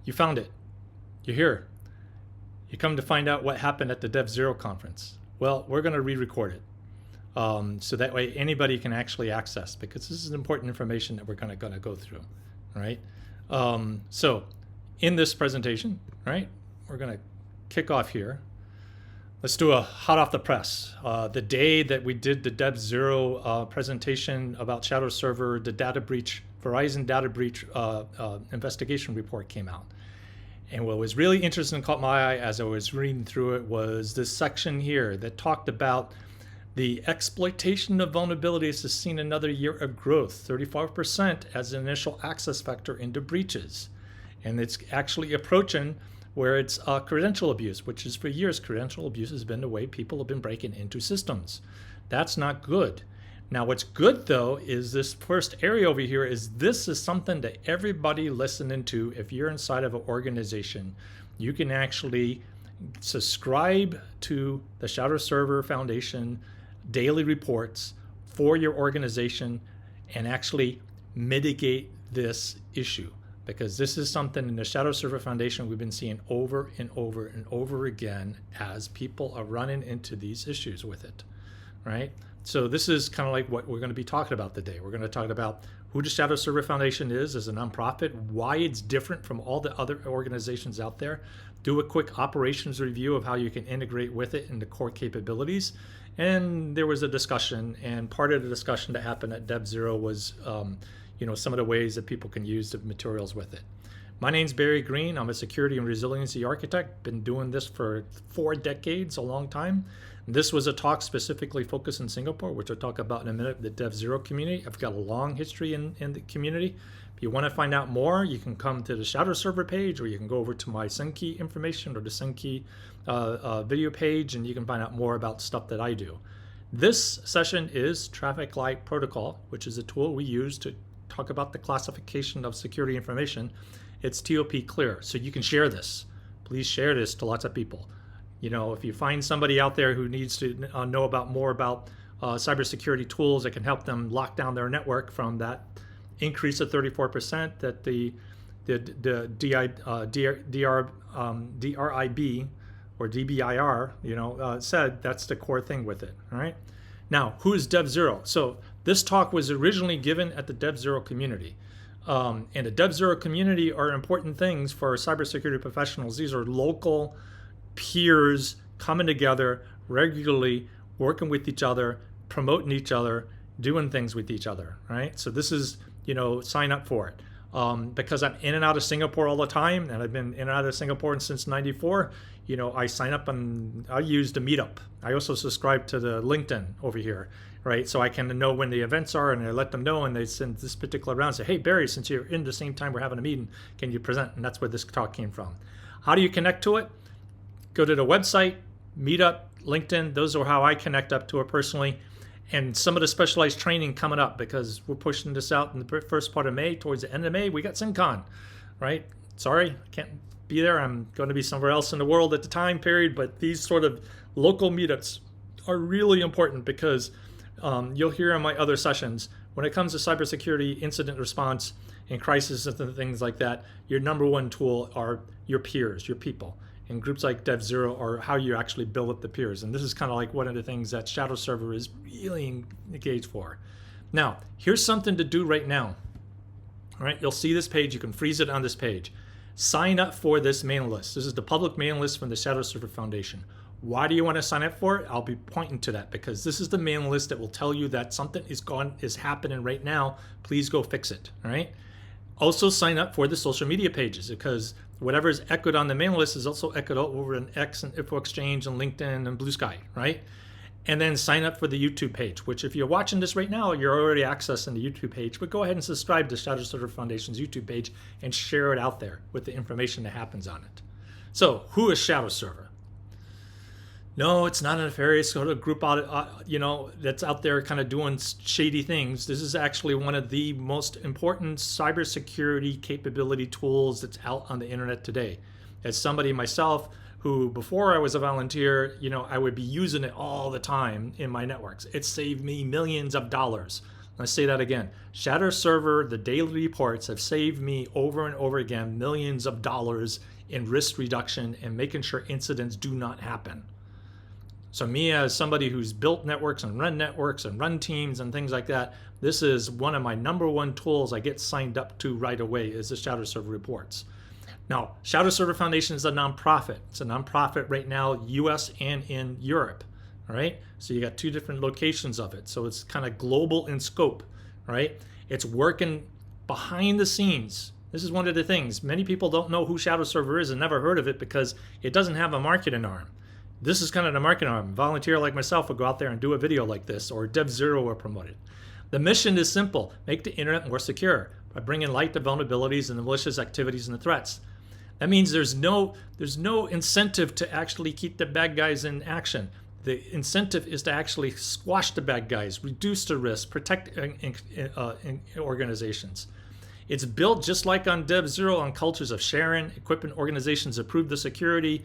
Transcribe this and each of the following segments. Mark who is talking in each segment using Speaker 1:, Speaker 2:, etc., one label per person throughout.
Speaker 1: You found it. You're here. You come to find out what happened at the DIV0 conference. Well, we're going to re-record it. So that way anybody can actually access, because this is important information that we're going to go through. All right. So in this presentation, right, we're going to kick off here. Let's do a hot off the press. The day that we did the DIV0 presentation about Shadowserver, the data breach, Verizon data breach investigation report came out. And what was really interesting and caught my eye as I was reading through it was this section here that talked about the exploitation of vulnerabilities has seen another year of growth, 35% as an initial access vector into breaches. And it's actually approaching where it's credential abuse, which is for years, credential abuse has been the way people have been breaking into systems. That's not good. Now, what's good, though, is this first area over here this is something that everybody listening to, if you're inside of an organization, you can actually subscribe to the Shadowserver Foundation daily reports for your organization and actually mitigate this issue. Because this is something in the Shadowserver Foundation we've been seeing over and over and over again as people are running into these issues with it, right? So this is kind of like what we're going to be talking about today. We're going to talk about who the Shadowserver Foundation is as a nonprofit, why it's different from all the other organizations out there, do a quick operations review of how you can integrate with it into core capabilities. And there was a discussion, and part of the discussion that happened at DIV0 was some of the ways that people can use the materials with it. My name's Barry Green. I'm a security and resiliency architect. Been doing this for 4 decades, a long time. This was a talk specifically focused in Singapore, which I'll talk about in a minute, the DIV0 community. I've got a long history in the community. If you want to find out more, you can come to the Shadowserver page, or you can go over to my SendKey information or the SendKey video page, and you can find out more about stuff that I do. This session is Traffic Light Protocol, which is a tool we use to talk about the classification of security information. It's TOP clear, so you can share this. Please share this to lots of people. If you find somebody out there who needs to know more about cybersecurity tools that can help them lock down their network from that increase of 34% that the DRIB or DBIR said, that's the core thing with it. All right. Now, who is DIV0? So this talk was originally given at the DIV0 community. And the DIV0 community are important things for cybersecurity professionals. These are local peers coming together regularly, working with each other, promoting each other, doing things with each other, right? So this is, sign up for it. Because I'm in and out of Singapore all the time, and I've been in and out of Singapore since '94, I sign up and I use the Meetup. I also subscribe to the LinkedIn over here, right? So I can know when the events are, and I let them know, and they send this particular round, say, hey, Barry, since you're in the same time we're having a meeting, can you present? And that's where this talk came from. How do you connect to it? Go to the website, Meetup, LinkedIn. Those are how I connect up to it personally. And some of the specialized training coming up, because we're pushing this out in the first part of May. Towards the end of May, we got SynCon, right? Sorry, I can't be there. I'm going to be somewhere else in the world at the time period. But these sort of local meetups are really important, because you'll hear in my other sessions, when it comes to cybersecurity, incident response, and crisis and things like that, your number one tool are your peers, your people. And groups like DIV0 are how you actually build up the peers. And this is kind of like one of the things that Shadowserver is really engaged for. Now, here's something to do right now. All right, you'll see this page. You can freeze it on this page. Sign up for this mailing list. This is the public mailing list from the Shadowserver Foundation. Why do you want to sign up for it? I'll be pointing to that, because this is the mailing list that will tell you that something is happening right now. Please go fix it. All right. Also sign up for the social media pages, because whatever is echoed on the mailing list is also echoed over in X and Info Exchange and LinkedIn and Blue Sky, right? And then sign up for the YouTube page, which if you're watching this right now, you're already accessing the YouTube page, but go ahead and subscribe to Shadowserver Foundation's YouTube page and share it out there with the information that happens on it. So who is Shadowserver? No, it's not a nefarious sort of group out, that's out there kind of doing shady things. This is actually one of the most important cybersecurity capability tools that's out on the internet today. As somebody myself who, before I was a volunteer, I would be using it all the time in my networks. It saved me millions of dollars Let's say that again. Shadowserver, the daily reports have saved me over and over again millions of dollars in risk reduction and making sure incidents do not happen. So me as somebody who's built networks and run teams and things like that, this is one of my #1 tools I get signed up to right away is the Shadowserver reports. Now, Shadowserver Foundation is a nonprofit. It's a nonprofit right now, US and in Europe, all right? So you got 2 different locations of it. So it's kind of global in scope, right? It's working behind the scenes. This is one of the things. Many people don't know who Shadowserver is and never heard of it because it doesn't have a marketing arm. This is kind of the marketing arm. A volunteer like myself will go out there and do a video like this, or DIV0 will promote it. The mission is simple: make the internet more secure by bringing light to vulnerabilities and the malicious activities and the threats. That means there's no incentive to actually keep the bad guys in action. The incentive is to actually squash the bad guys, reduce the risk, protect organizations. It's built just like on DIV0 on cultures of sharing, equipping organizations to improve the security,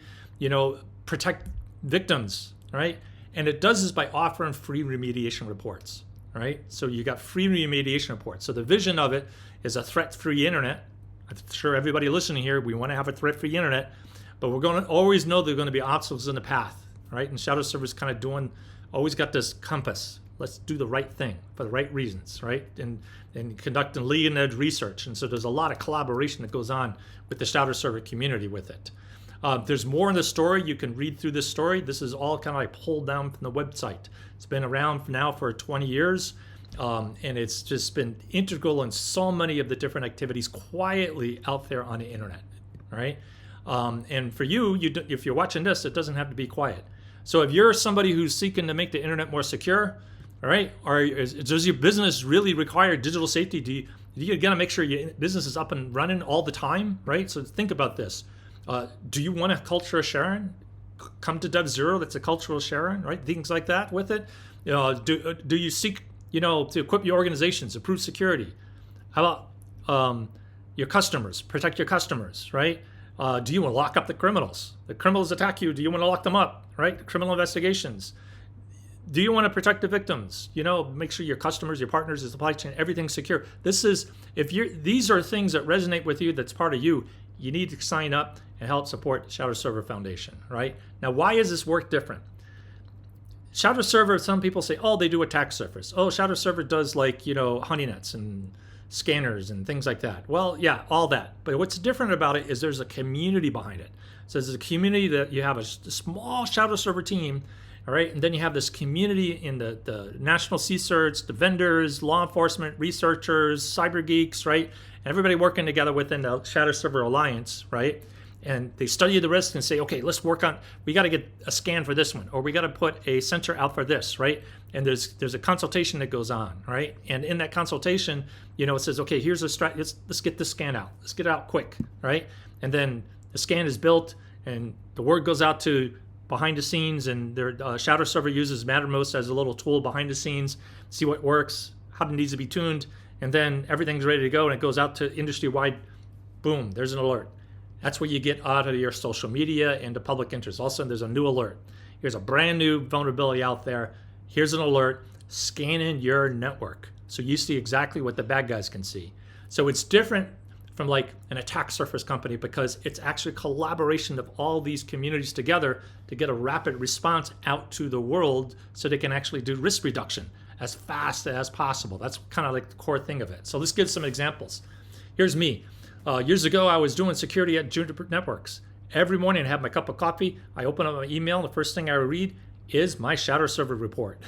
Speaker 1: protect victims, right? And it does this by offering free remediation reports, right? So you got free remediation reports. So the vision of it is a threat-free internet. I'm sure everybody listening here, we want to have a threat-free internet, but we're going to always know there are going to be obstacles in the path, right? And Shadowserver's kind of always got this compass. Let's do the right thing for the right reasons, right? And conduct and leading edge research. And so there's a lot of collaboration that goes on with the Shadowserver community with it. There's more in the story. You can read through this story. This is all kind of like pulled down from the website. It's been around now for 20 years. And it's just been integral in so many of the different activities quietly out there on the internet, right? And for you, if you're watching this, it doesn't have to be quiet. So if you're somebody who's seeking to make the internet more secure, all right, does your business really require digital safety? Do you got to make sure your business is up and running all the time, right? So think about this. Do you want a culture of sharing? Come to DIV0, that's a cultural sharing, right? Things like that with it. Do you seek to equip your organizations, improve security? How about your customers, protect your customers, right? Do you want to lock up the criminals? The criminals attack you. Do you want to lock them up, right? Criminal investigations. Do you want to protect the victims? Make sure your customers, your partners, the supply chain, everything's secure. These are things that resonate with you, that's part of you. You need to sign up and help support Shadowserver Foundation, right? Now, why is this work different? Shadowserver, some people say, oh, they do attack surface. Oh, Shadowserver does honeynets and scanners and things like that. Well, yeah, all that. But what's different about it is there's a community behind it. So there's a community that you have a small Shadowserver team, all right? And then you have this community in the national CSIRTs, the vendors, law enforcement, researchers, cyber geeks, right? And everybody working together within the Shadowserver Alliance, right? And they study the risk and say, okay, let's work on, we got to get a scan for this one, or we got to put a sensor out for this, right? And there's a consultation that goes on, right? And in that consultation, it says, okay, here's a let's get this scan out. Let's get it out quick, right? And then the scan is built, and the word goes out to behind the scenes, and their Shadowserver uses Mattermost as a little tool behind the scenes, see what works, how it needs to be tuned, and then everything's ready to go, and it goes out to industry-wide. Boom, there's an alert. That's what you get out of your social media and the public interest. All of a sudden, there's a new alert. Here's a brand new vulnerability out there. Here's an alert. Scanning your network, so you see exactly what the bad guys can see. So it's different from like an attack surface company because it's actually collaboration of all these communities together to get a rapid response out to the world so they can actually do risk reduction as fast as possible. That's kind of like the core thing of it. So let's give some examples. Here's me. Years ago, I was doing security at Juniper Networks. Every morning I have my cup of coffee, I open up my email, and the first thing I read is my Shadowserver report.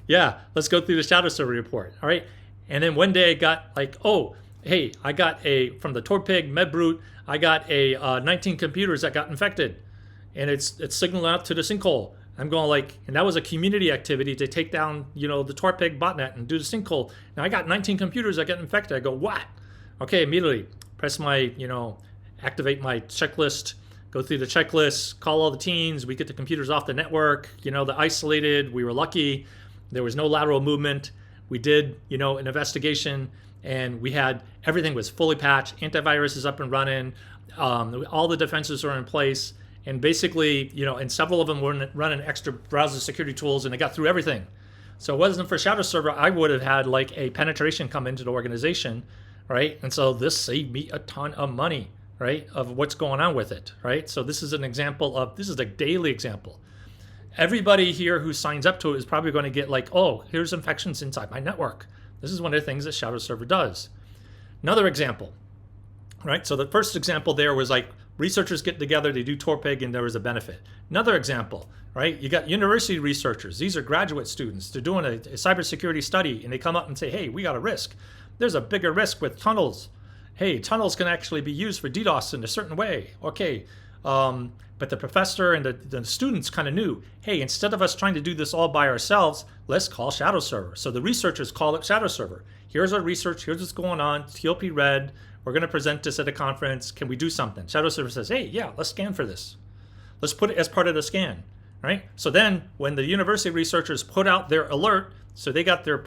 Speaker 1: Yeah, let's go through the Shadowserver report, all right? And then one day I got like, oh, hey, I got from the Torpig MedBrute, I got 19 computers that got infected. And it's signaling out to the sinkhole. I'm going like, and that was a community activity to take down, the Torpig botnet and do the sinkhole. Now I got 19 computers that got infected. I go, what? Okay, immediately press my, activate my checklist, go through the checklist, call all the teams. We get the computers off the network, they're isolated. We were lucky. There was no lateral movement. We did, an investigation, and we had, everything was fully patched. Antivirus is up and running. All the defenses are in place. And basically, and several of them were running extra browser security tools, and they got through everything. So it wasn't for Shadowserver, I would have had like a penetration come into the organization, right? And so this saved me a ton of money, right, of what's going on with it, right? So this is an example of, this is a daily example. Everybody here who signs up to it is probably going to get like, oh, here's infections inside my network. This is one of the things that Shadowserver does. Another example, right? So the first example there was like researchers get together, they do TORPIG, and there was a benefit. Another example, right? You got university researchers. These are graduate students. They're doing a cybersecurity study, and they come up and say, hey, we got a risk. There's a bigger risk with tunnels. Hey, tunnels can actually be used for DDoS in a certain way. Okay, but the professor and the students kind of knew, hey, instead of us trying to do this all by ourselves, let's call Shadowserver. So the researchers call it Shadowserver. Here's our research. Here's what's going on. TOP read. We're going to present this at a conference. Can we do something? Shadowserver says, hey, yeah, let's scan for this. Let's put it as part of the scan, right? So then when the university researchers put out their alert, so they got their,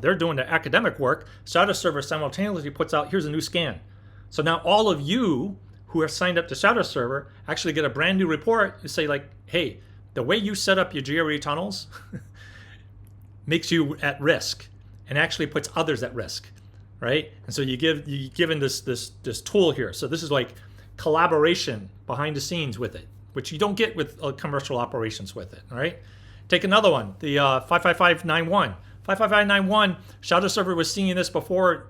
Speaker 1: they're doing their academic work, Shadowserver simultaneously puts out, here's a new scan. So now all of you who are signed up to Shadowserver actually get a brand new report to say like, hey, the way you set up your GRE tunnels makes you at risk and actually puts others at risk, right? And so you're given this tool here. So this is like collaboration behind the scenes with it, which you don't get with commercial operations with it, all right? Take another one, the 55591. 55591, Shadowserver was seeing this before,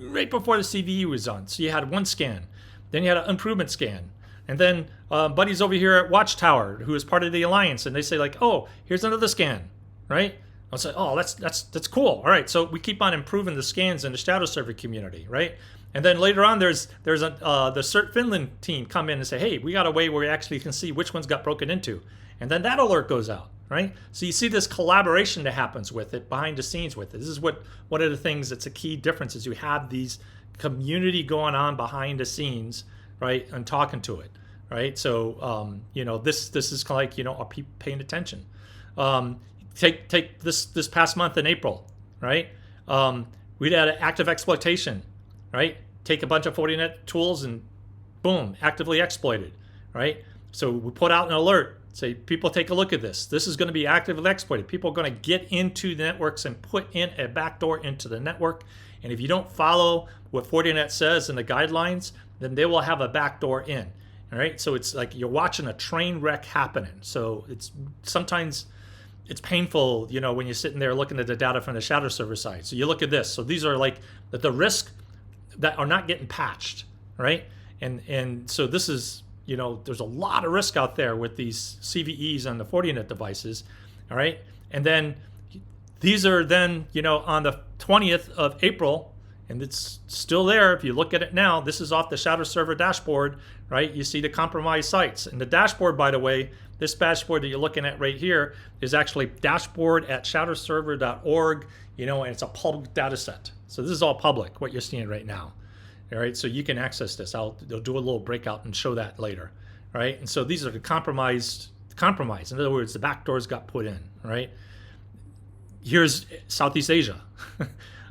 Speaker 1: right before the CVE was on. So you had one scan, then you had an improvement scan. And then buddies over here at Watchtower, who is part of the Alliance, and they say like, oh, here's another scan, right? I'll say, oh, that's cool. All right, so we keep on improving the scans in the Shadowserver community, right? And then later on, there's the CERT Finland team come in and say, hey, we got a way where we actually can see which ones got broken into. And then that alert goes out, right? So you see this collaboration that happens with it, behind the scenes with it. This is one of the things that's a key difference is you have these community going on behind the scenes, right, and talking to it, right? So, this is like, are people paying attention? Take this past month in April, right? We had an active exploitation, right? Take a bunch of Fortinet tools and boom, actively exploited, right? So we put out an alert, say, people take a look at this. This is going to be actively exploited. People are going to get into the networks and put in a backdoor into the network. And if you don't follow what Fortinet says in the guidelines, then they will have a backdoor in, all right? So it's like you're watching a train wreck happening. So sometimes it's painful, when you're sitting there looking at the data from the Shadowserver side. So you look at this. So these are like the risk that are not getting patched, right? And so this is, there's a lot of risk out there with these CVEs on the Fortinet devices, all right? And then these are then, on the 20th of April, and it's still there. If you look at it now, this is off the Shadowserver dashboard, right? You see the compromised sites. And the dashboard, by the way, this dashboard that you're looking at right here is actually dashboard.shadowserver.org, and it's a public data set. So this is all public, what you're seeing right now. All right, so you can access this. They'll do a little breakout and show that later, right? And so these are the compromised. In other words, the backdoors got put in, right? Here's Southeast Asia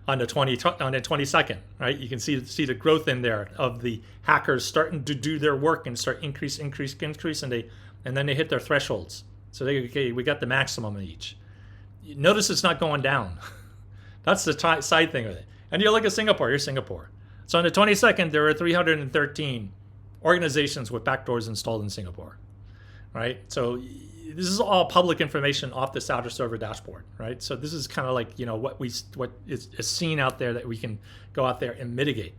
Speaker 1: on the 22nd, right? You can see the growth in there of the hackers starting to do their work and start increase, and then they hit their thresholds. So we got the maximum in each. Notice it's not going down. That's the side thing with it. And you look at Singapore. Here's Singapore. So on the 22nd, there were 313 organizations with backdoors installed in Singapore, right? So this is all public information off the Shadowserver dashboard, right? So this is kind of like, what is seen out there that we can go out there and mitigate.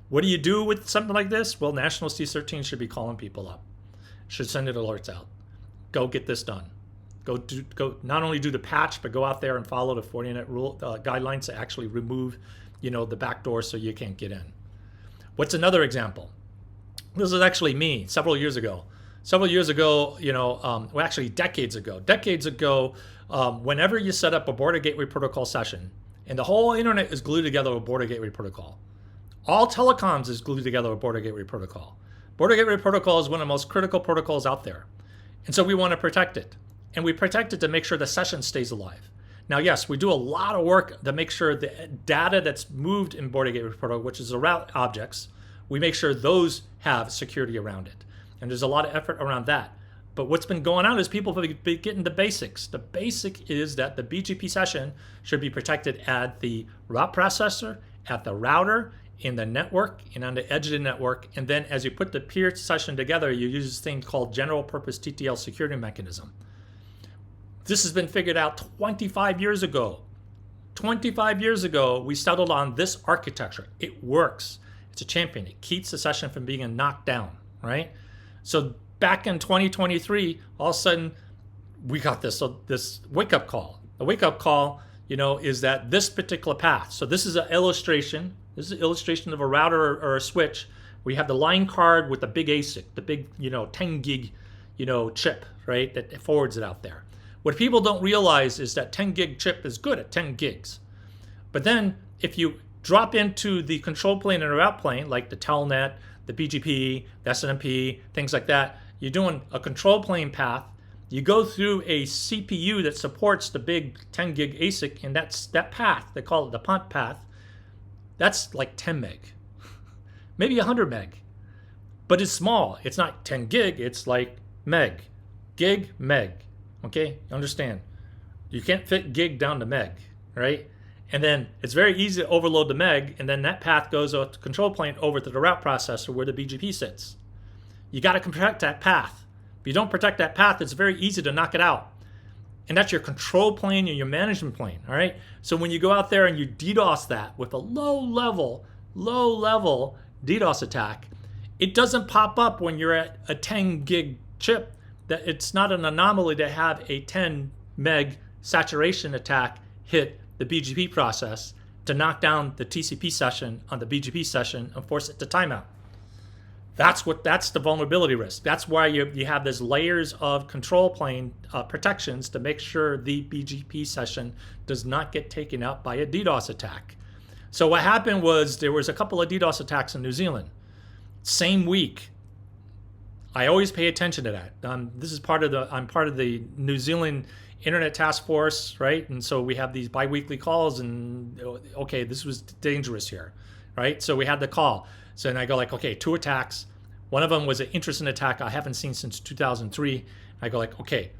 Speaker 1: What do you do with something like this? Well, National C13 should be calling people up, should send alerts out. Go get this done. Go not only do the patch, but go out there and follow the Fortinet rule guidelines to actually remove, the backdoor so you can't get in. What's another example? This is actually me several years ago, actually decades ago, whenever you set up a border gateway protocol session, and the whole internet is glued together with border gateway protocol. All telecoms is glued together with border gateway protocol. Border gateway protocol is one of the most critical protocols out there. And so we want to protect it. And we protect it to make sure the session stays alive. Now, yes, we do a lot of work to make sure the data that's moved in border gateway protocol, which is the route objects, we make sure those have security around it. And there's a lot of effort around that. But what's been going on is people have been getting the basics. The basic is that the BGP session should be protected at the route processor, at the router, in the network, and on the edge of the network. And then as you put the peer session together, you use this thing called general purpose TTL security mechanism. This has been figured out 25 years ago. 25 years ago, we settled on this architecture. It works. It's a champion. It keeps the session from being knocked down, right? So back in 2023, all of a sudden, we got this wake-up call. The wake-up call, is that this particular path. So this is an illustration. This is an illustration of a router or a switch. We have the line card with the big ASIC, the big, 10 gig, chip, right, that forwards it out there. What people don't realize is that 10 gig chip is good at 10 gigs. But then if you drop into the control plane and a route plane, like the telnet, the BGP, the SNMP, things like that, you're doing a control plane path. You go through a CPU that supports the big 10 gig ASIC, and that path, they call it the punt path, that's like 10 meg, maybe 100 meg. But it's small. It's not 10 gig, it's like meg, gig, meg. Okay, you understand? You can't fit gig down to meg, right? And then it's very easy to overload the meg, and then that path goes to control plane over to the route processor where the BGP sits. You got to protect that path. If you don't protect that path, it's very easy to knock it out. And that's your control plane and your management plane, all right? So when you go out there and you DDoS that with a low-level DDoS attack, it doesn't pop up when you're at a 10 gig chip. That it's not an anomaly to have a 10 meg saturation attack hit the BGP process to knock down the TCP session on the BGP session and force it to timeout. That's the vulnerability risk. That's why you have these layers of control plane protections to make sure the BGP session does not get taken out by a DDoS attack. So what happened was there was a couple of DDoS attacks in New Zealand. Same week. I always pay attention to that. I'm part of the New Zealand Internet Task Force, right? And so we have these bi-weekly calls, and okay, this was dangerous here, right? So we had the call. So then I go like, okay, 2 attacks. One of them was an interesting attack I haven't seen since 2003. I go like, okay,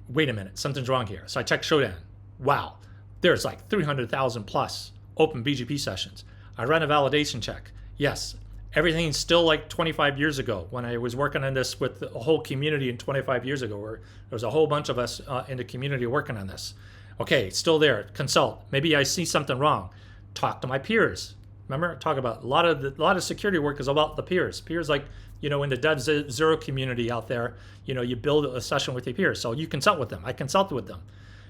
Speaker 1: wait a minute, something's wrong here. So I check Shodan. Wow, there's like 300,000 plus open BGP sessions. I run a validation check. Yes. Everything's still like 25 years ago when I was working on this with a whole community in 25 years ago, where there was a whole bunch of us in the community working on this. Okay, still there, consult. Maybe I see something wrong. Talk to my peers. Remember, talk about a lot of security work is about the peers. Peers like, in the DIV0 community out there, you build a session with your peers. So you consult with them. I consulted with them.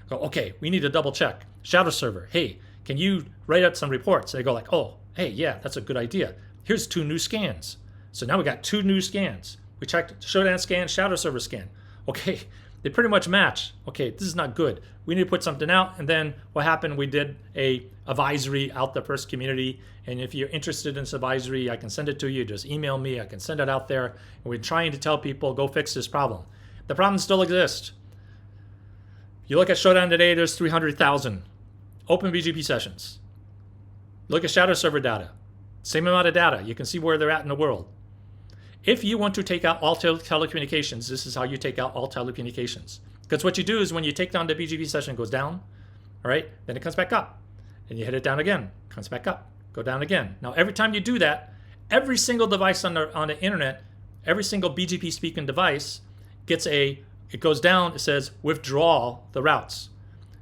Speaker 1: Go, okay, we need to double check. Shadowserver, hey, can you write up some reports? They go like, oh, hey, yeah, that's a good idea. Here's 2 new scans. So now we got 2 new scans. We checked Shodan scan, Shadowserver scan. Okay, they pretty much match. Okay, this is not good. We need to put something out. And then what happened, we did a advisory out the first community. And if you're interested in this advisory, I can send it to you. Just email me. I can send it out there. And we're trying to tell people, go fix this problem. The problem still exists. If you look at Shodan today, there's 300,000 open BGP sessions. Look at Shadowserver data. Same amount of data. You can see where they're at in the world. If you want to take out all telecommunications, this is how you take out all telecommunications. Because what you do is when you take down the BGP session, it goes down, all right? Then it comes back up. And you hit it down again, comes back up, go down again. Now, every time you do that, every single device on the internet, every single BGP speaking device it goes down, it says withdraw the routes.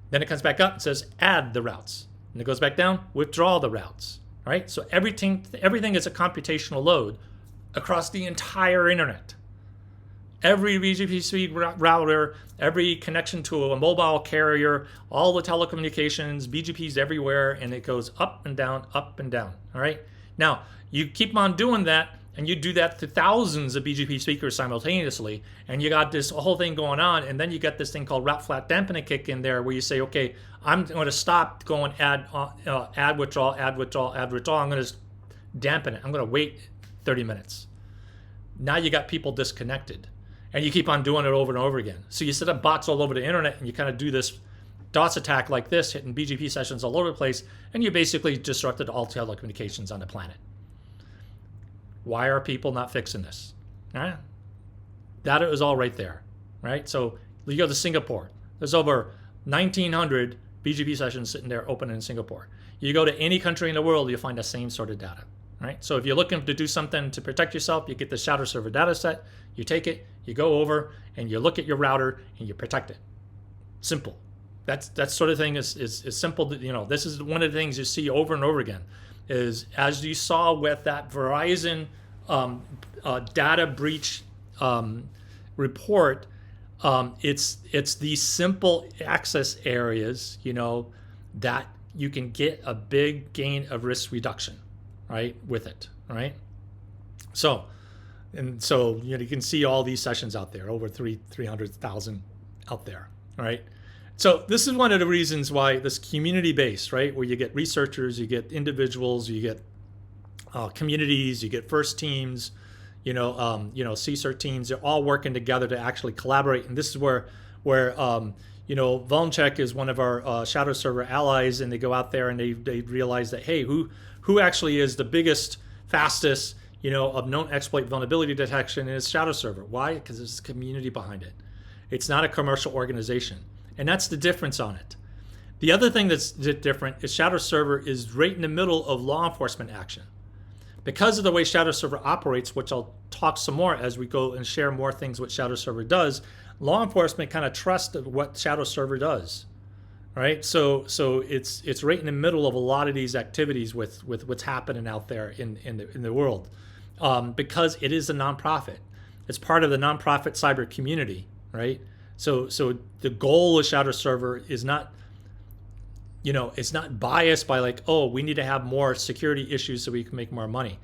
Speaker 1: Then it comes back up, it says add the routes. And it goes back down, withdraw the routes. Right? So everything is a computational load across the entire internet. Every BGP speed router, every connection to a mobile carrier, all the telecommunications, BGPs everywhere, and it goes up and down, up and down. All right? Now, you keep on doing that, and you do that to thousands of BGP speakers simultaneously, and you got this whole thing going on, and then you got this thing called route flat dampening kick in there, where you say, okay, I'm going to stop going add withdrawal. I'm going to dampen it. I'm going to wait 30 minutes. Now you got people disconnected, and you keep on doing it over and over again. So you set up bots all over the internet, and you kind of do this DOS attack like this, hitting BGP sessions all over the place, and you basically disrupted all telecommunications on the planet. Why are people not fixing this? Data is all right there. right? So you go to Singapore, there's over 1,900 BGP sessions sitting there open in Singapore. You go to any country in the world, you'll find the same sort of data, right? So if you're looking to do something to protect yourself, you get the Shadowserver data set, you take it, you go over, and you look at your router, and you protect it. Simple. That sort of thing is simple. This is one of the things you see over and over again, is as you saw with that Verizon data breach report, it's these simple access areas, that you can get a big gain of risk reduction, right, with it, right? So you can see all these sessions out there, over 300,000 out there, right? So this is one of the reasons why this community base, right, where you get researchers, you get individuals, you get communities, you get first teams, CSER teams, they're all working together to actually collaborate. And this is where Volncheck is one of our Shadowserver allies, and they go out there and they realize that, hey, who actually is the biggest, fastest, of known exploit vulnerability detection is Shadowserver. Why? Because there's a community behind it. It's not a commercial organization. And that's the difference on it. The other thing that's different is Shadowserver is right in the middle of law enforcement action. Because of the way Shadowserver operates, which I'll talk some more as we go and share more things what Shadowserver does, law enforcement kind of trusts what Shadowserver does, right? So it's right in the middle of a lot of these activities with what's happening out there in the world, because it is a nonprofit. It's part of the nonprofit cyber community, right? So the goal of Shadowserver is not, it's not biased by like, oh, we need to have more security issues so we can make more money.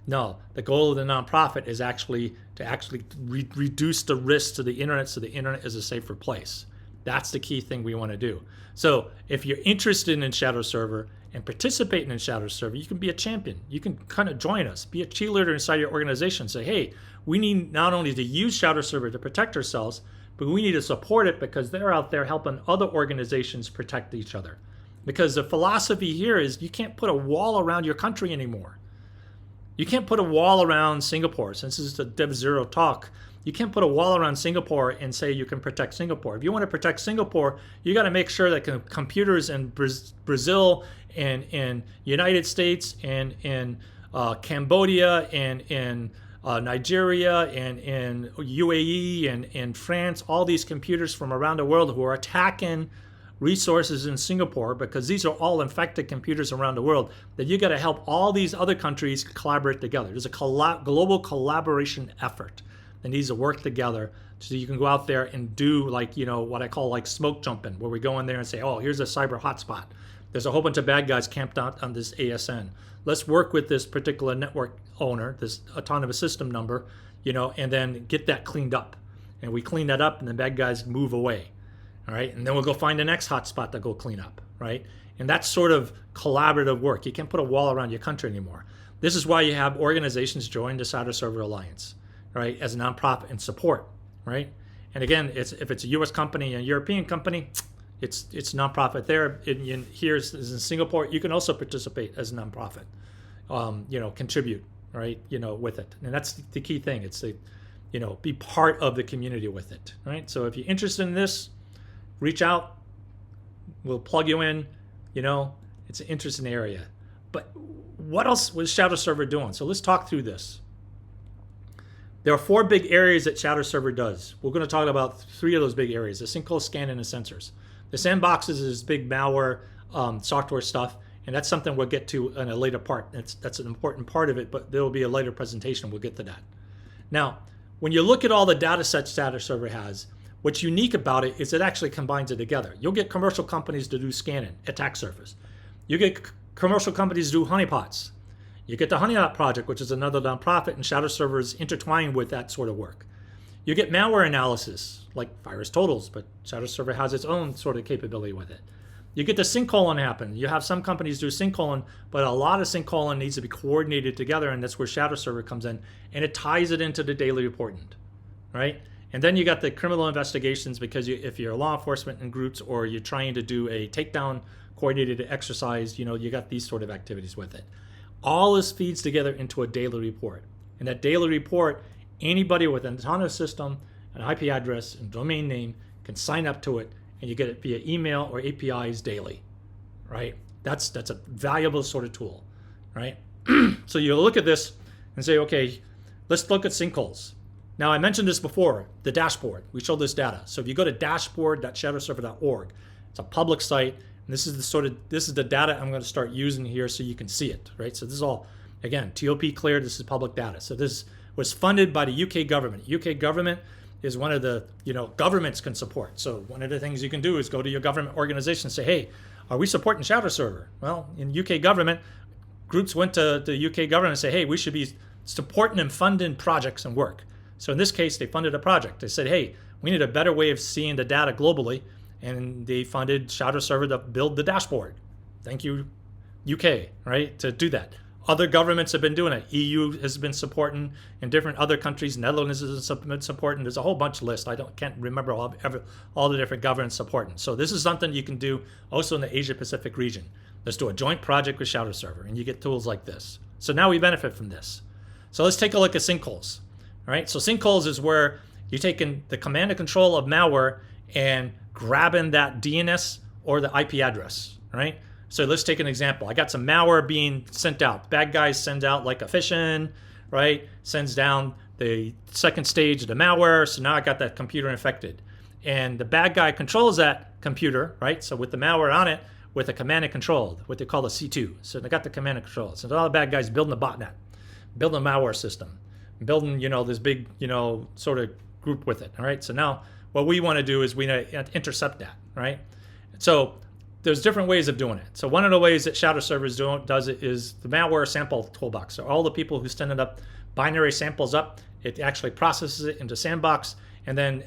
Speaker 1: No, the goal of the nonprofit is actually to reduce the risk to the internet so the internet is a safer place. That's the key thing we want to do. So if you're interested in Shadowserver and participating in Shadowserver, you can be a champion. You can kind of join us, be a cheerleader inside your organization. Say, hey, we need not only to use Shadowserver to protect ourselves, but we need to support it because they're out there helping other organizations protect each other. Because the philosophy here is you can't put a wall around your country anymore. You can't put a wall around Singapore. Since this is the DIV0 talk, you can't put a wall around Singapore and say you can protect Singapore. If you want to protect Singapore, you got to make sure that computers in Brazil and in United States and in Cambodia and in Nigeria and in UAE and in France, all these computers from around the world who are attacking resources in Singapore, because these are all infected computers around the world, that you got to help all these other countries collaborate together. There's a global collaboration effort that needs to work together so you can go out there and do what I call like smoke jumping, where we go in there and say, oh, here's a cyber hotspot. There's a whole bunch of bad guys camped out on this ASN. Let's work with this particular network owner, this autonomous system number, and then get that cleaned up. And we clean that up and the bad guys move away. All right. And then we'll go find the next hotspot to go clean up. Right. And that's sort of collaborative work. You can't put a wall around your country anymore. This is why you have organizations join the Shadowserver Alliance, right, as a nonprofit and support. Right. And again, if it's a U.S. company and a European company, it's nonprofit there. Here is in Singapore, you can also participate as a nonprofit, contribute, right, with it. And that's the key thing. It's be part of the community with it, right? So if you're interested in this, reach out. We'll plug you in. It's an interesting area. But what else was Shadowserver doing? So let's talk through this. There are 4 big areas that Shadowserver does. We're going to talk about 3 of those big areas: the sinkhole scanning and sensors. The sandboxes is big malware software stuff, and that's something we'll get to in a later part. That's an important part of it, but there will be a later presentation. We'll get to that. Now, when you look at all the data sets Shadowserver has, what's unique about it is it actually combines it together. You'll get commercial companies to do scanning, attack surface. You get commercial companies to do honeypots. You get the Honeypot project, which is another nonprofit, and Shadowserver is intertwined with that sort of work. You get malware analysis, like Virus Totals, but Shadowserver has its own sort of capability with it. You get the synccolon happen. You have some companies do synccolon, but a lot of synccolon needs to be coordinated together, and that's where Shadowserver comes in, and it ties it into the daily reporting, right? And then you got the criminal investigations, because if you're law enforcement in groups or you're trying to do a takedown coordinated exercise, you got these sort of activities with it. All this feeds together into a daily report. And that daily report, anybody with an autonomous system an IP address and domain name, can sign up to it, and you get it via email or APIs daily, right? That's a valuable sort of tool, right? So you look at this and say, okay, let's look at sinkholes. Now, I mentioned this before, the dashboard. We showed this data. So if you go to dashboard.shadowserver.org, it's a public site, and this is the data I'm going to start using here so you can see it, right? So this is all, again, TOP cleared. This is public data. So this was funded by the UK government. UK government is one of the, governments can support. So one of the things you can do is go to your government organization and say, hey, are we supporting Shadowserver? Well, in UK government, groups went to the UK government and say, hey, we should be supporting and funding projects and work. So in this case, they funded a project. They said, hey, we need a better way of seeing the data globally. And they funded Shadowserver to build the dashboard. Thank you, UK, right, to do that. Other governments have been doing it. EU has been supporting, and different other countries, Netherlands has been supporting. There's a whole bunch of lists. Can't remember all the different governments supporting. So this is something you can do also in the Asia Pacific region. Let's do a joint project with Shadowserver, and you get tools like this. So now we benefit from this. So let's take a look at sinkholes. All right, so sinkholes is where you're taking the command and control of malware and grabbing that DNS or the IP address, right? So let's take an example. I got some malware being sent out. Bad guys send out like a phishing, right? Sends down the second stage of the malware. So now I got that computer infected. And the bad guy controls that computer, right? So with the malware on it, with a command and control, what they call a C2. So they got the command and control. So all the bad guys building a botnet, building a malware system, building, this big, sort of group with it, all right? So now what we want to do is we intercept that, right? So there's different ways of doing it. So one of the ways that Shadowserver does it is the malware sample toolbox. So all the people who send up binary samples up, it actually processes it into sandbox. And then,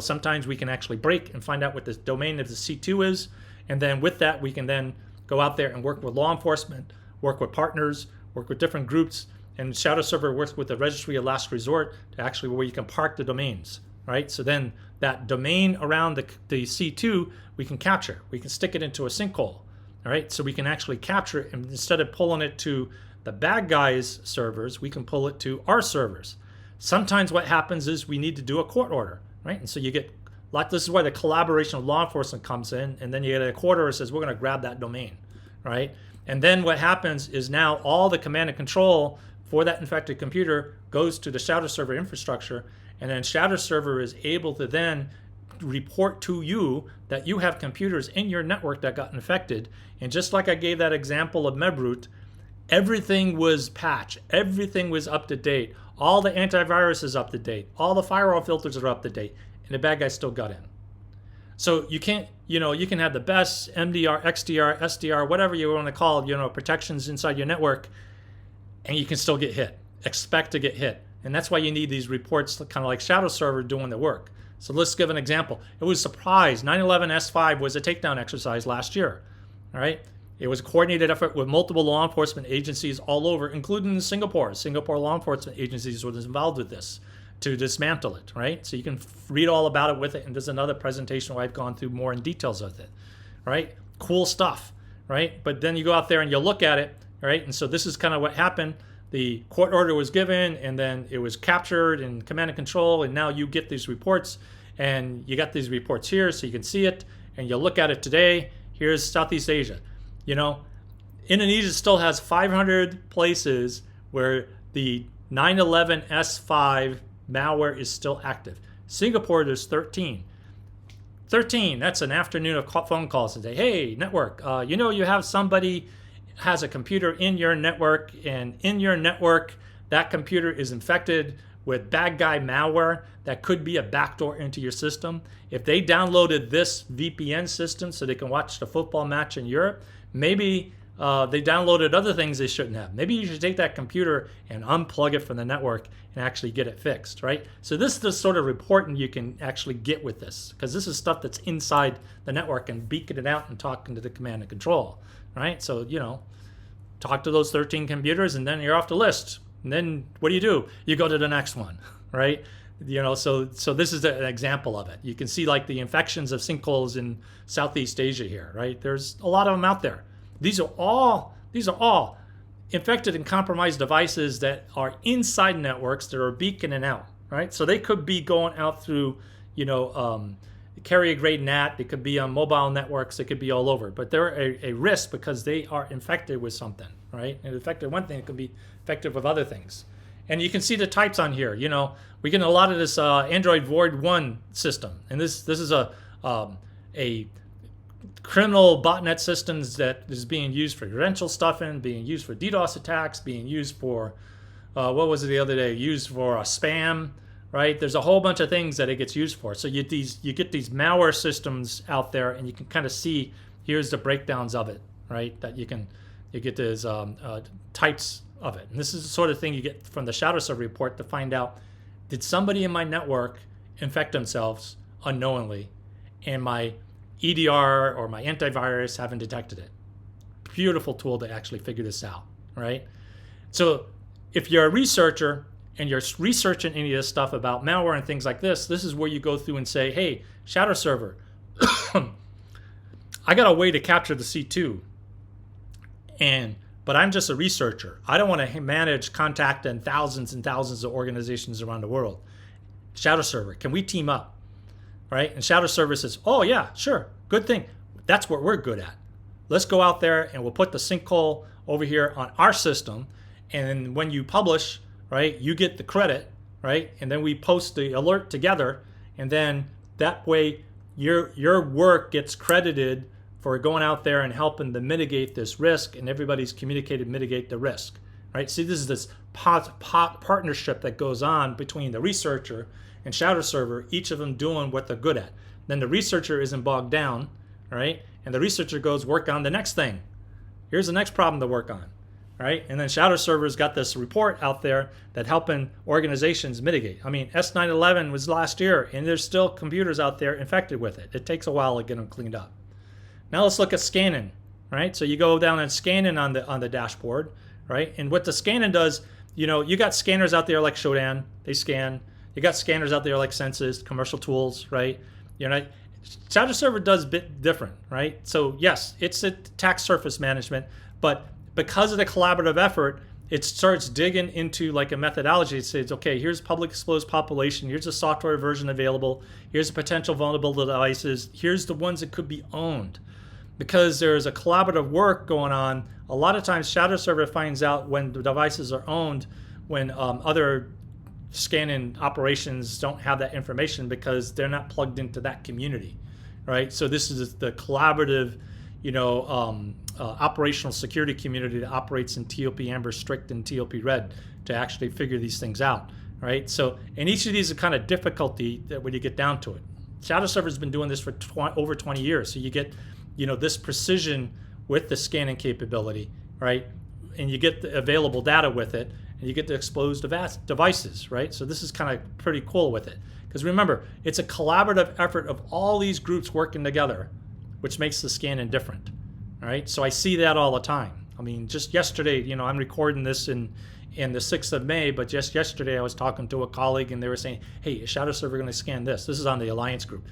Speaker 1: sometimes we can actually break and find out what the domain of the C2 is. And then with that, we can then go out there and work with law enforcement, work with partners, work with different groups. And Shadowserver works with the registry of last resort to actually where you can park the domains, right? So then that domain around the C2, we can capture. We can stick it into a sinkhole, all right? So we can actually capture it, and instead of pulling it to the bad guys' servers, we can pull it to our servers. Sometimes what happens is we need to do a court order, right? And so you get, this is why the collaboration of law enforcement comes in, and then you get a court order that says, we're gonna grab that domain, right? And then what happens is now all the command and control for that infected computer goes to the Shadowserver infrastructure, and then Shadowserver is able to then report to you that you have computers in your network that got infected. And just like I gave that example of Mebroot, everything was patched, everything was up to date, all the antivirus is up to date, all the firewall filters are up to date, and the bad guy still got in. So you can't, you can have the best MDR, XDR, SDR, whatever you want to call it, protections inside your network, and you can still get hit. Expect to get hit. And that's why you need these reports, kind of like Shadowserver doing the work. So let's give an example. It was a surprise. 9/11 S5 was a takedown exercise last year. All right. It was a coordinated effort with multiple law enforcement agencies all over, including Singapore. Singapore law enforcement agencies were involved with this to dismantle it, right? So you can read all about it with it. And there's another presentation where I've gone through more in details of it, right? Cool stuff, right? But then you go out there and you look at it, right? And so this is kind of what happened. The court order was given, and then it was captured in command and control, and now you get these reports, and you got these reports here so you can see it, and you look at it today. Here's Southeast Asia. Indonesia still has 500 places where the 9/11 S5 malware is still active. Singapore, there's 13. 13, that's an afternoon of phone calls and say, hey, network, you have somebody has a computer in your network, and in your network, that computer is infected with bad guy malware that could be a backdoor into your system. If they downloaded this VPN system so they can watch the football match in Europe, maybe they downloaded other things they shouldn't have. Maybe you should take that computer and unplug it from the network and actually get it fixed, right? So this is the sort of reporting you can actually get with this, because this is stuff that's inside the network and beacon it out and talking to the command and control, right? So, talk to those 13 computers, and then you're off the list. And then what do? You go to the next one, right? So this is an example of it. You can see like the infections of sinkholes in Southeast Asia here, right? There's a lot of them out there. These are all infected and compromised devices that are inside networks that are beaconing out, right? So they could be going out through, carrier grade NAT. They could be on mobile networks. They could be all over, but they're a risk because they are infected with something, right? And infected one thing, it could be infected with other things. And you can see the types on here. We get a lot of this Android Void 1 system, and this is a criminal botnet systems that is being used for credential stuffing, being used for DDoS attacks, being used for what was it the other day? Used for spam, right? There's a whole bunch of things that it gets used for. So you get these malware systems out there, and you can kind of see here's the breakdowns of it, right? That you get these types of it. And this is the sort of thing you get from the Shadowserver report to find out, did somebody in my network infect themselves unknowingly, and my EDR or my antivirus haven't detected it? Beautiful tool to actually figure this out, right? So if you're a researcher and you're researching any of this stuff about malware and things like this is where you go through and say, hey, Shadowserver, I got a way to capture the C2, but I'm just a researcher. I don't want to manage contact and thousands of organizations around the world. Shadowserver, can we team up? Right? And Shadowserver says, oh yeah, sure, good thing. That's what we're good at. Let's go out there and we'll put the sinkhole over here on our system. And when you publish, right, you get the credit, right? And then we post the alert together. And then that way your work gets credited for going out there and helping to mitigate this risk, and everybody's communicated mitigate the risk, right? See, this is this partnership that goes on between the researcher and Shadowserver, each of them doing what they're good at. Then the researcher isn't bogged down, right? And the researcher goes work on the next thing. Here's the next problem to work on, right? And then Shadowserver's got this report out there that helping organizations mitigate. I mean, S911 was last year, and there's still computers out there infected with it. It takes a while to get them cleaned up. Now let's look at scanning, right? So you go down and scanning on the dashboard, right? And what the scanning does, you got scanners out there like Shodan, they scan. You got scanners out there like Census, commercial tools, right? Shadowserver does a bit different, right? So yes, it's attack surface management, but because of the collaborative effort, it starts digging into like a methodology. It says, okay, here's public exposed population, here's a software version available, here's the potential vulnerable devices, here's the ones that could be owned. Because there's a collaborative work going on, a lot of times Shadowserver finds out when the devices are owned, when other scanning operations don't have that information because they're not plugged into that community, right? So this is the collaborative, operational security community that operates in TOP Amber Strict and TOP Red to actually figure these things out, right? So, and each of these are kind of difficulty that when you get down to it. Shadowserver's been doing this for over 20 years, so you get this precision with the scanning capability, right? And you get the available data with it, and you get the exposed devices, right? So this is kind of pretty cool with it. Because remember, it's a collaborative effort of all these groups working together, which makes the scanning different, all right? So I see that all the time. I mean, just yesterday, I'm recording this in the 6th of May, but just yesterday I was talking to a colleague, and they were saying, hey, is Shadowserver going to scan this? This is on the Alliance group.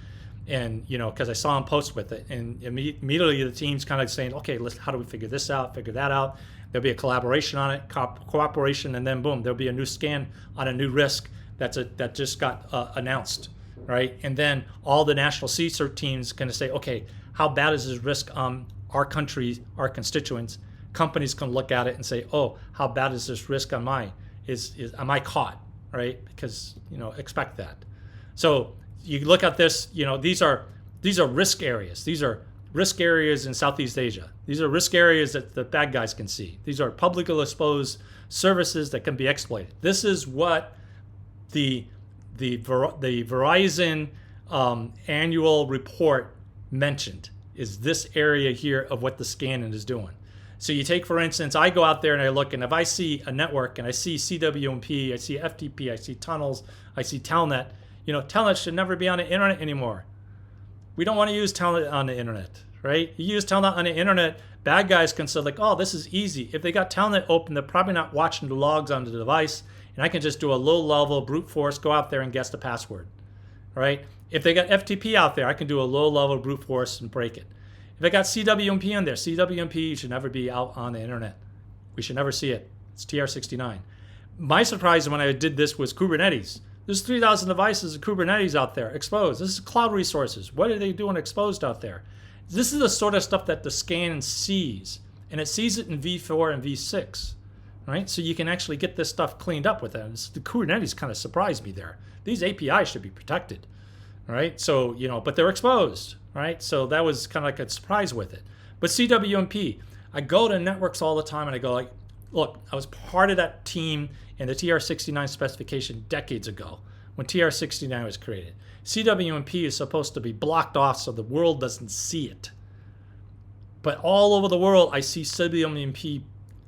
Speaker 1: And, because I saw him post with it, and immediately the team's kind of saying, okay, how do we figure this out, figure that out? There'll be a collaboration on it, cooperation, and then boom, there'll be a new scan on a new risk that just got announced, right? And then all the national CSIRT teams going to say, okay, how bad is this risk on our country, our constituents? Companies can look at it and say, oh, how bad is this risk on am I caught, right? Because, expect that. So you look at this, these are risk areas. These are risk areas in Southeast Asia. These are risk areas that the bad guys can see. These are publicly exposed services that can be exploited. This is what the Verizon annual report mentioned, is this area here of what the scanning is doing. So you take, for instance, I go out there and I look, and if I see a network and I see CWMP, I see FTP, I see tunnels, I see Telnet, Telnet should never be on the internet anymore. We don't want to use Telnet on the internet, right? You use Telnet on the internet, bad guys can say like, oh, this is easy. If they got Telnet open, they're probably not watching the logs on the device, and I can just do a low-level brute force, go out there and guess the password, right? If they got FTP out there, I can do a low-level brute force and break it. If I got CWMP on there, CWMP should never be out on the internet. We should never see it. It's TR69. My surprise when I did this was Kubernetes. There's 3,000 devices of Kubernetes out there exposed. This is cloud resources. What are they doing exposed out there? This is the sort of stuff that the scan sees, and it sees it in v4 and v6, right? So you can actually get this stuff cleaned up with it. The Kubernetes kind of surprised me there. These APIs should be protected, right? So, but they're exposed, right? So that was kind of like a surprise with it. But CWMP, I go to networks all the time and I go like, look, I was part of that team in the TR69 specification decades ago when TR69 was created. CWMP is supposed to be blocked off so the world doesn't see it. But all over the world, I see CWMP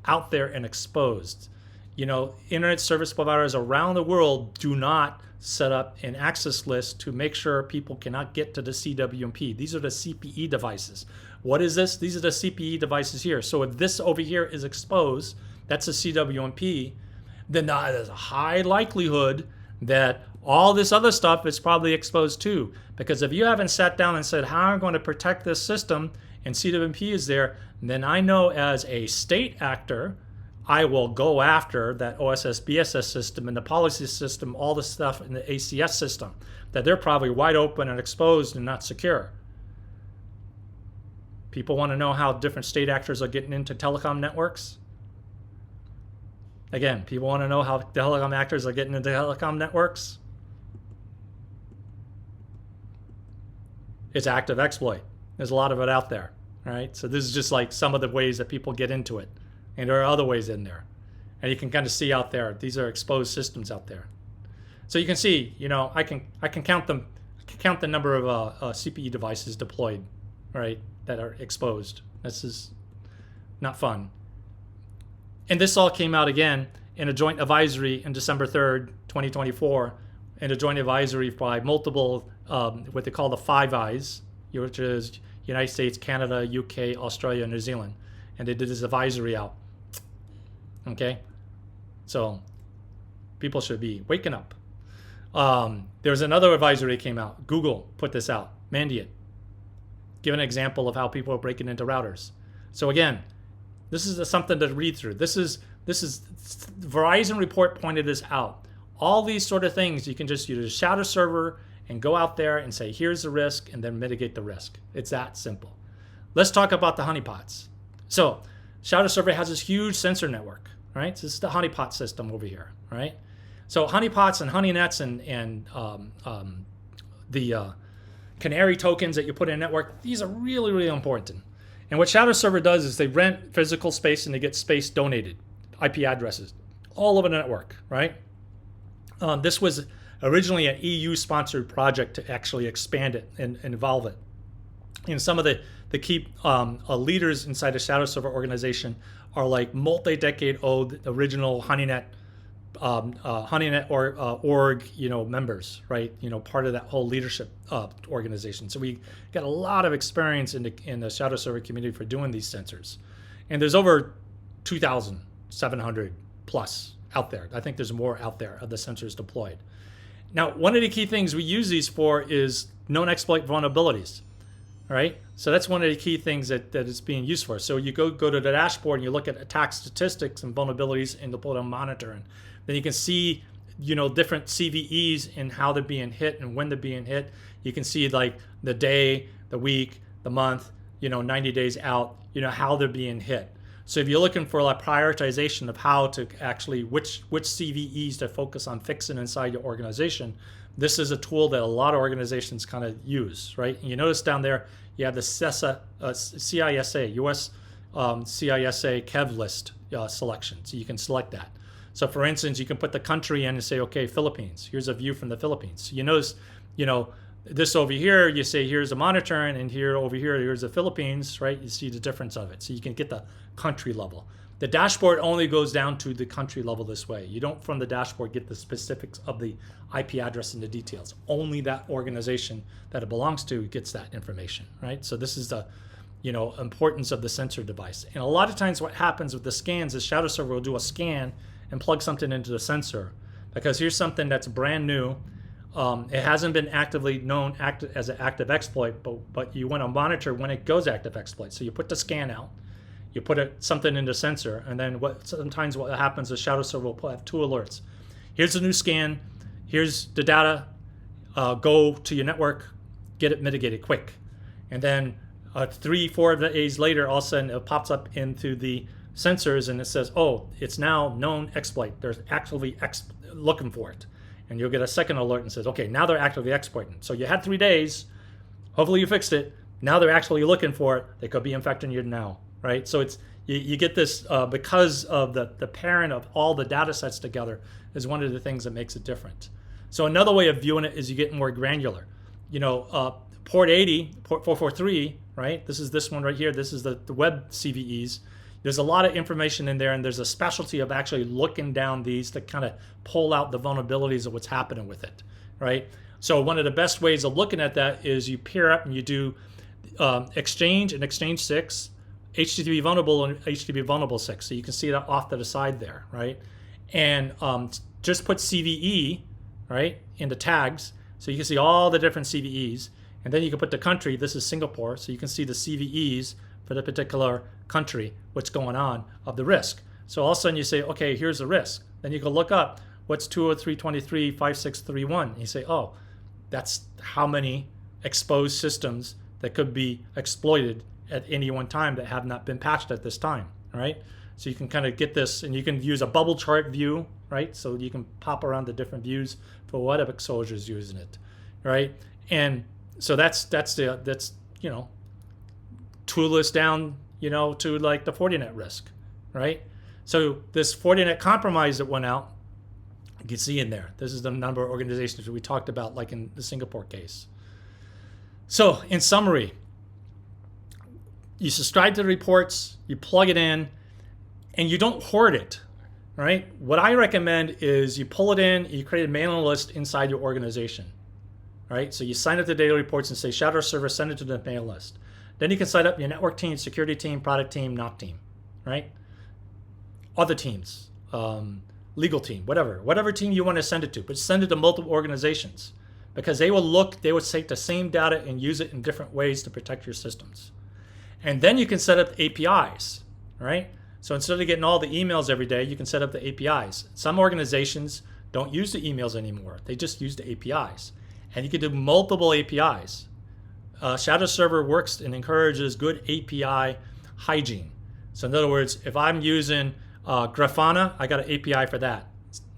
Speaker 1: out there and exposed. Internet service providers around the world do not set up an access list to make sure people cannot get to the CWMP. These are the CPE devices. What is this? These are the CPE devices here. So if this over here is exposed, that's a CWMP, then there's a high likelihood that all this other stuff is probably exposed too. Because if you haven't sat down and said, how am I going to protect this system, and CWMP is there, then I know as a state actor, I will go after that OSS BSS system and the policy system, all the stuff in the ACS system, that they're probably wide open and exposed and not secure. People want to know how different state actors are getting into telecom networks. Again, people want to know how telecom actors are getting into telecom networks. It's active exploit. There's a lot of it out there, right? So this is just like some of the ways that people get into it. And there are other ways in there. And you can kind of see out there, these are exposed systems out there. So you can see, I can count them, count the number of CPE devices deployed, right, that are exposed. This is not fun. And this all came out again in a joint advisory in December 3rd, 2024, in a joint advisory by multiple, what they call the Five Eyes, which is United States, Canada, UK, Australia, New Zealand. And they did this advisory out. Okay? So people should be waking up. There's another advisory that came out. Google put this out, mandate. Give an example of how people are breaking into routers. So again, this is something to read through. This is Verizon report pointed this out. All these sort of things, you can just use a Shadowserver and go out there and say, here's the risk, and then mitigate the risk. It's that simple. Let's talk about the honeypots. So Shadowserver has this huge sensor network, right? So this is the honeypot system over here, right? So honeypots and honeynets and the canary tokens that you put in a network, these are really, really important. And what Shadowserver does is they rent physical space and they get space donated, IP addresses, all over the network, right? This was originally an EU-sponsored project to actually expand it and evolve it. And some of the key leaders inside the Shadowserver organization are like multi-decade old original Honeynet org, members, right? Part of that whole leadership organization. So we got a lot of experience in the Shadowserver community for doing these sensors, and there's over 2,700 plus out there. I think there's more out there of the sensors deployed. Now, one of the key things we use these for is known exploit vulnerabilities. All right, so that's one of the key things that it's being used for. So you go to the dashboard and you look at attack statistics and vulnerabilities and put on monitor, and then you can see, different CVEs and how they're being hit and when they're being hit. You can see like the day, the week, the month, 90 days out, how they're being hit. So if you're looking for like prioritization of how to actually which CVEs to focus on fixing inside your organization, this is a tool that a lot of organizations kind of use, right? And you notice down there, you have the CISA, US CISA KEV list selection. So you can select that. So for instance, you can put the country in and say, okay, Philippines. Here's a view from the Philippines. So you notice, this over here, you say, here's a monitoring, and here over here, here's the Philippines, right? You see the difference of it. So you can get the country level. The dashboard only goes down to the country level this way. You don't, from the dashboard, get the specifics of the IP address and the details. Only that organization that it belongs to gets that information, right? So this is the, importance of the sensor device. And a lot of times what happens with the scans is Shadowserver will do a scan and plug something into the sensor, because here's something that's brand new. It hasn't been actively known as an active exploit, but you want to monitor when it goes active exploit. So you put the scan out, you put something in the sensor, and then sometimes what happens is Shadowserver will have two alerts. Here's a new scan. here's the data, go to your network, get it mitigated quick. And then 3-4 days later, all of a sudden it pops up into the sensors and it says, oh, it's now known exploit. They're actively looking for it. And you'll get a second alert and says, okay, now they're actively exploiting. So you had 3 days, hopefully you fixed it. Now they're actually looking for it. They could be infecting you now, right? So it's you get this because of the pairing of all the data sets together is one of the things that makes it different. So another way of viewing it is you get more granular. Port 80, port 443, right? This one right here. This is the web CVEs. There's a lot of information in there, and there's a specialty of actually looking down these to kind of pull out the vulnerabilities of what's happening with it, right? So one of the best ways of looking at that is you pair up and you do Exchange and Exchange 6, HTTP vulnerable and HTTP vulnerable 6. So you can see that off to the side there, right? And just put CVE, right, into tags. So you can see all the different CVEs. And then you can put the country. This is Singapore. So you can see the CVEs for the particular country, what's going on of the risk. So all of a sudden you say, okay, here's the risk. Then you can look up what's 203.23.5631. And you say, oh, that's how many exposed systems that could be exploited at any one time that have not been patched at this time, right? So you can kind of get this, and you can use a bubble chart view, right? So you can pop around the different views for what exposure is using it, right? And so that's tool us down, to like the Fortinet risk, right? So this Fortinet compromise that went out, you can see in there. This is the number of organizations that we talked about, like in the Singapore case. So in summary, you subscribe to the reports, you plug it in, and you don't hoard it, right? What I recommend is you pull it in, you create a mailing list inside your organization, right? So you sign up to daily reports and say, Shadowserver, send it to the mail list. Then you can set up your network team, security team, product team, NOC team, right? Other teams, legal team, whatever team you want to send it to, but send it to multiple organizations because they will take the same data and use it in different ways to protect your systems. And then you can set up APIs, right? So instead of getting all the emails every day, you can set up the APIs. Some organizations don't use the emails anymore. They just use the APIs. And you can do multiple APIs. Shadowserver works and encourages good API hygiene. So in other words, if I'm using Grafana, I got an API for that.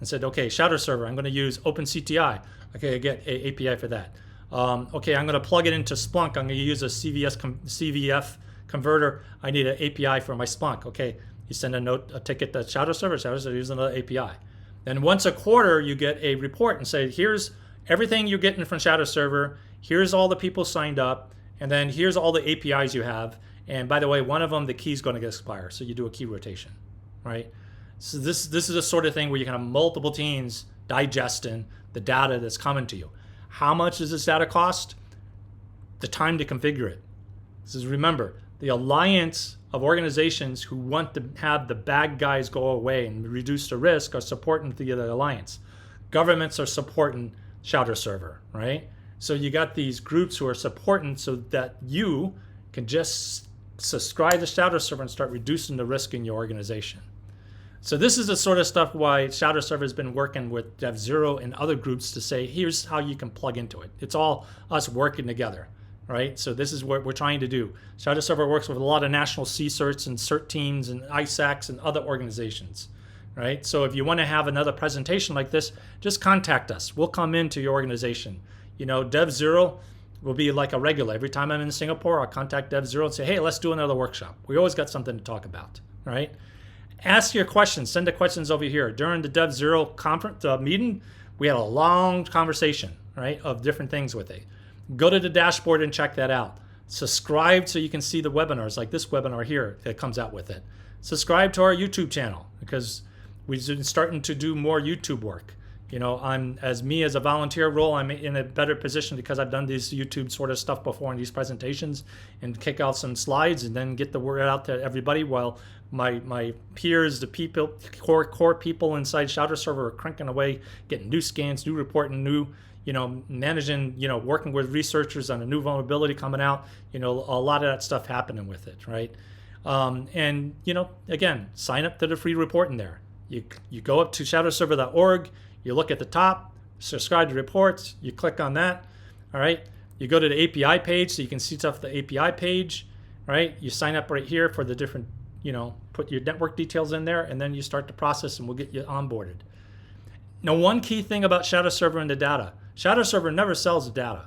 Speaker 1: And said, okay, Shadowserver, I'm going to use OpenCTI. Okay, I get an API for that. Okay, I'm going to plug it into Splunk. I'm going to use a CVF converter. I need an API for my Splunk. Okay, you send a ticket to Shadowserver. Shadowserver uses another API. Then once a quarter, you get a report and say, here's everything you're getting from Shadowserver. Here's all the people signed up, and then here's all the APIs you have. And by the way, one of them, the key is going to expire, so you do a key rotation, right? So this is the sort of thing where you can have multiple teams digesting the data that's coming to you. How much does this data cost? The time to configure it. This is, remember, the alliance of organizations who want to have the bad guys go away and reduce the risk are supporting the alliance. Governments are supporting Shadowserver, right? So you got these groups who are supporting so that you can just subscribe to Shadowserver and start reducing the risk in your organization. So this is the sort of stuff why Shadowserver has been working with DIV0 and other groups to say, here's how you can plug into it. It's all us working together, right? So this is what we're trying to do. Shadowserver works with a lot of national CSERTs and CERT teams and ISACs and other organizations, right? So if you want to have another presentation like this, just contact us. We'll come into your organization. DIV0 will be like a regular. Every time I'm in Singapore, I'll contact DIV0 and say, hey, let's do another workshop. We always got something to talk about, right? Ask your questions. Send the questions over here. During the DIV0 conference meeting, we had a long conversation, right, of different things with it. Go to the dashboard and check that out. Subscribe so you can see the webinars, like this webinar here that comes out with it. Subscribe to our YouTube channel because we've been starting to do more YouTube work. As a volunteer role, I'm in a better position because I've done these YouTube sort of stuff before in these presentations and kick out some slides and then get the word out to everybody while my peers, the people, core people inside Shadowserver are cranking away, getting new scans, new reporting, new, managing, working with researchers on a new vulnerability coming out, a lot of that stuff happening with it, right? Again, sign up to the free report in there. You go up to shadowserver.org, you look at the top, subscribe to reports, you click on that, all right? You go to the API page so you can see stuff at the API page, right? You sign up right here for the different, put your network details in there, and then you start the process and we'll get you onboarded. Now, one key thing about Shadowserver and the data, Shadowserver never sells the data.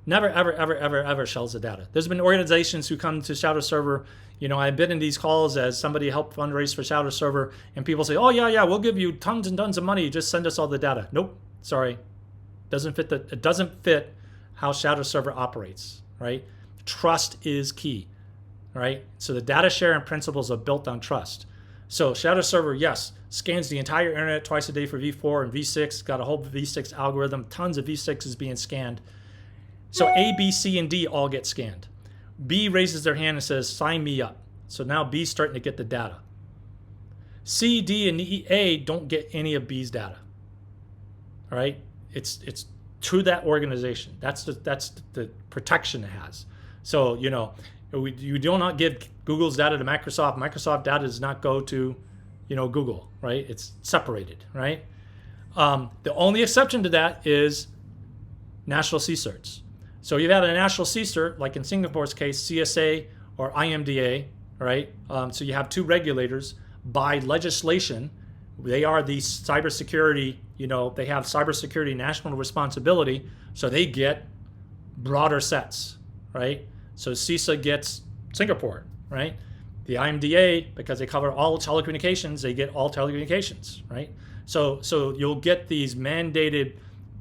Speaker 1: Never, ever, ever, ever, ever sells the data. There's been organizations who come to Shadowserver. I've been in these calls as somebody helped fundraise for Shadowserver, and people say, oh, yeah, we'll give you tons and tons of money. Just send us all the data. Nope, sorry. It doesn't fit how Shadowserver operates, right? Trust is key, right? So the data sharing principles are built on trust. So Shadowserver, yes, scans the entire internet twice a day for V4 and V6, got a whole V6 algorithm, tons of V6s being scanned. So A, B, C, and D all get scanned. B raises their hand and says, sign me up. So now B's starting to get the data. C, D, and A don't get any of B's data. All right? It's to that organization. That's the protection it has. So, you do not give Google's data to Microsoft. Microsoft data does not go to, Google, right? It's separated, right? The only exception to that is national CSIRTs. So you've had a national CSIRT, like in Singapore's case, CSA or IMDA, right? So you have two regulators by legislation. They are the cybersecurity, they have cybersecurity national responsibility, so they get broader sets, right? So CISA gets Singapore, right? The IMDA, because they cover all telecommunications, they get all telecommunications, right? So you'll get these mandated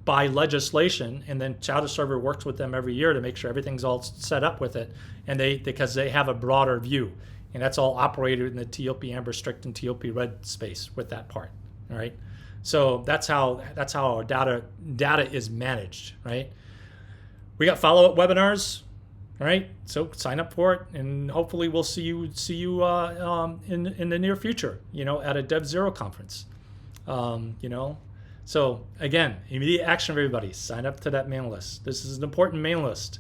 Speaker 1: by legislation, and then Shadowserver works with them every year to make sure everything's all set up with it, and because they have a broader view, and that's all operated in the TOP Amber Strict and TOP Red space with that part, all right? So that's how our data is managed, right? We got follow-up webinars, all right? So sign up for it, and hopefully we'll see you in the near future, at a DIV0 conference, So again, immediate action for everybody. Sign up to that mailing list. This is an important mailing list.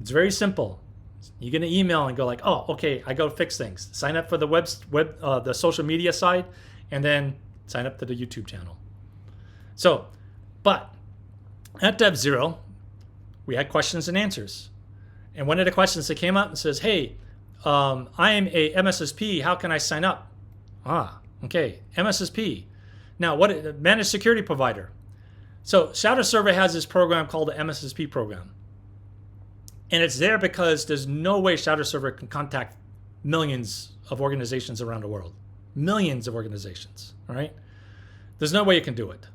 Speaker 1: It's very simple. You get an email and go like, oh, okay, I go fix things. Sign up for the the social media side, and then sign up to the YouTube channel. So, but at DIV0, we had questions and answers. And one of the questions that came up and says, hey, I am a MSSP. How can I sign up? Okay, MSSP. Now, what managed security provider? So Shadowserver has this program called the MSSP program. And it's there because there's no way Shadowserver can contact millions of organizations around the world. Millions of organizations, all right? There's no way you can do it.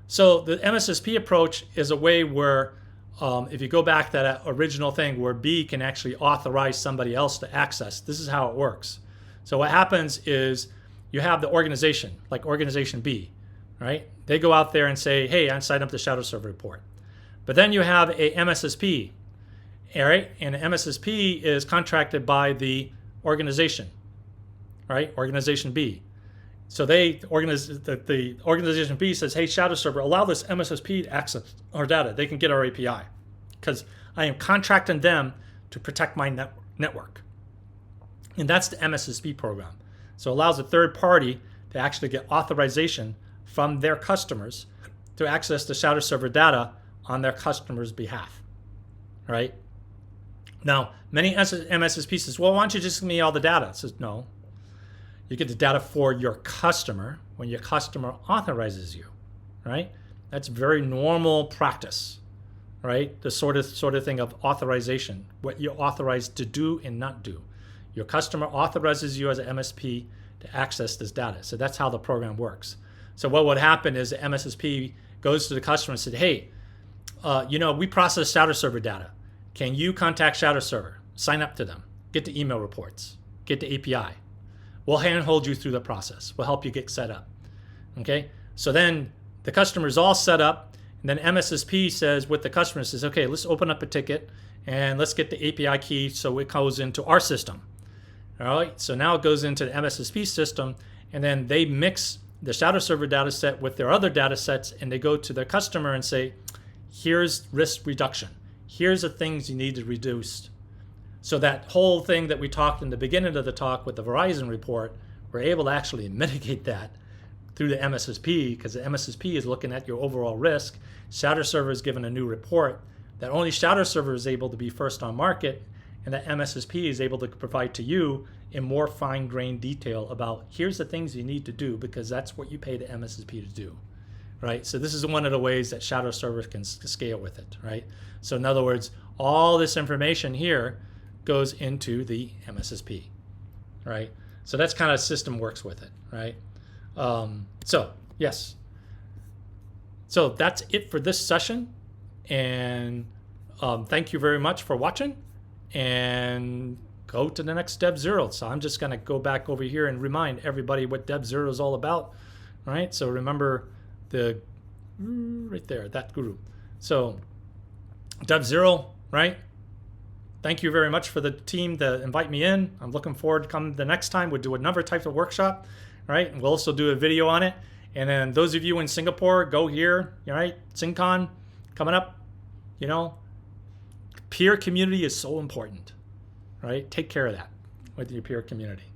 Speaker 1: So the MSSP approach is a way where if you go back to that original thing where B can actually authorize somebody else to access, this is how it works. So what happens is you have the organization, like organization B, right? They go out there and say, hey, I signed up the Shadowserver report. But then you have a MSSP, all right? And the MSSP is contracted by the organization, right? Organization B. So the organization B says, hey, Shadowserver, allow this MSSP to access our data. They can get our API because I am contracting them to protect my network. And that's the MSSP program. So it allows a third party to actually get authorization from their customers to access the Shadowserver data on their customers' behalf, right? Now, many MSSPs says, well, why don't you just give me all the data? It says, no. You get the data for your customer when your customer authorizes you, right? That's very normal practice, right? The sort of thing of authorization, what you're authorized to do and not do. Your customer authorizes you as an MSP to access this data. So that's how the program works. So what would happen is the MSSP goes to the customer and said, hey, we process Shadowserver data. Can you contact Shadowserver? Sign up to them. Get the email reports. Get the API. We'll handhold you through the process. We'll help you get set up. Okay? So then the customer's all set up, and then MSSP says with the customer says, okay, let's open up a ticket and let's get the API key so it goes into our system. All right, so now it goes into the MSSP system, and then they mix the Shadowserver data set with their other data sets, and they go to their customer and say, here's risk reduction. Here's the things you need to reduce. So that whole thing that we talked in the beginning of the talk with the Verizon report, we're able to actually mitigate that through the MSSP, because the MSSP is looking at your overall risk. Shadowserver is given a new report that only Shadowserver is able to be first on market, and that MSSP is able to provide to you in more fine-grained detail about here's the things you need to do, because that's what you pay the MSSP to do, right? So this is one of the ways that Shadowserver can scale with it, right? So in other words, all this information here goes into the MSSP, right? So that's kind of system works with it, right? So yes. So that's it for this session. And thank you very much for watching. And go to the next DIV0. So I'm just going to go back over here and remind everybody what DIV0 is all about, right? So remember the right there, that guru. So DIV0, right? Thank you very much for the team to invite me in. I'm looking forward to coming the next time. We'll do another type of workshop, right? And we'll also do a video on it. And then those of you in Singapore, go here, all right? SingCon coming up, you know. Peer community is so important, right? Take care of that with your peer community.